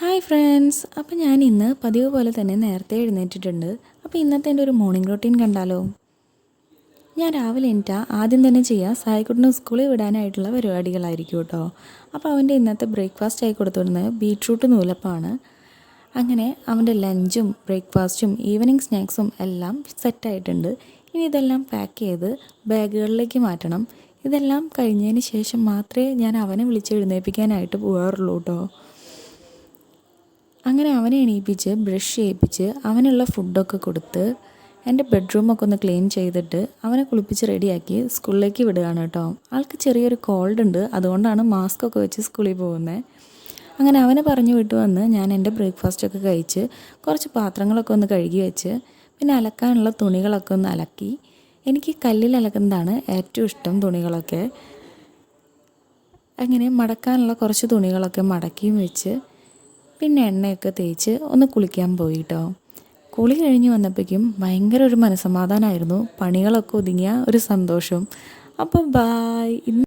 Hi friends, അപ്പോൾ ഞാൻ ഇന്ന് പതിവ് പോലെ തന്നെ നേരത്തെ എഴുന്നേറ്റിട്ടുണ്ട്. അപ്പോൾ ഇന്നത്തെ എൻ്റെ ഒരു മോർണിംഗ് റൊട്ടീൻ കണ്ടാലോ? ഞാൻ രാവിലെ എണീറ്റാൽ ആദ്യം തന്നെ ചെയ്യുക സായിക്കുട്ടിനെ സ്കൂളിൽ വിടാനായിട്ടുള്ള പരിപാടികളായിരിക്കും കേട്ടോ. അപ്പോൾ അവൻ്റെ ഇന്നത്തെ ബ്രേക്ക്ഫാസ്റ്റ് ആയി കൊടുത്തുവിടുന്നത് ബീട്രൂട്ട് നൂലപ്പമാണ്. അങ്ങനെ അവൻ്റെ ലഞ്ചും ബ്രേക്ക്ഫാസ്റ്റും ഈവനിങ് സ്നാക്സും എല്ലാം സെറ്റായിട്ടുണ്ട്. ഇനി ഇതെല്ലാം പാക്ക് ചെയ്ത് ബാഗുകളിലേക്ക് മാറ്റണം. ഇതെല്ലാം കഴിഞ്ഞതിന് ശേഷം മാത്രമേ ഞാൻ അവനെ വിളിച്ച് എഴുന്നേൽപ്പിക്കാനായിട്ട് പോകാറുള്ളൂ കേട്ടോ. അങ്ങനെ അവനെ എണീപ്പിച്ച് ബ്രഷ് ചെയ്യിപ്പിച്ച് അവനുള്ള ഫുഡൊക്കെ കൊടുത്ത് എൻ്റെ ബെഡ്റൂമൊക്കെ ഒന്ന് ക്ലീൻ ചെയ്തിട്ട് അവനെ കുളിപ്പിച്ച് റെഡിയാക്കി സ്കൂളിലേക്ക് വിടുകയാണ് കേട്ടോ. ആൾക്ക് ചെറിയൊരു കോൾഡ് ഉണ്ട്, അതുകൊണ്ടാണ് മാസ്കൊക്കെ വെച്ച് സ്കൂളിൽ പോകുന്നത്. അങ്ങനെ അവനെ പറഞ്ഞു വിട്ട് വന്ന് ഞാൻ എൻ്റെ ബ്രേക്ക്ഫാസ്റ്റൊക്കെ കഴിച്ച് കുറച്ച് പാത്രങ്ങളൊക്കെ ഒന്ന് കഴുകി വെച്ച് പിന്നെ അലക്കാനുള്ള തുണികളൊക്കെ ഒന്ന് അലക്കി. എനിക്ക് കല്ലിൽ അലക്കുന്നതാണ് ഏറ്റവും ഇഷ്ടം തുണികളൊക്കെ. അങ്ങനെ മടക്കാനുള്ള കുറച്ച് തുണികളൊക്കെ മടക്കിയും വെച്ച് പിന്നെ എണ്ണയൊക്കെ തേച്ച് ഒന്ന് കുളിക്കാൻ പോയി കേട്ടോ. കുളി കഴിഞ്ഞ് വന്നപ്പോഴേക്കും ഭയങ്കര ഒരു മനസ്സമാധാനമായിരുന്നു, പണികളൊക്കെ ഒതുങ്ങിയ ഒരു സന്തോഷം. അപ്പോൾ ബായ്.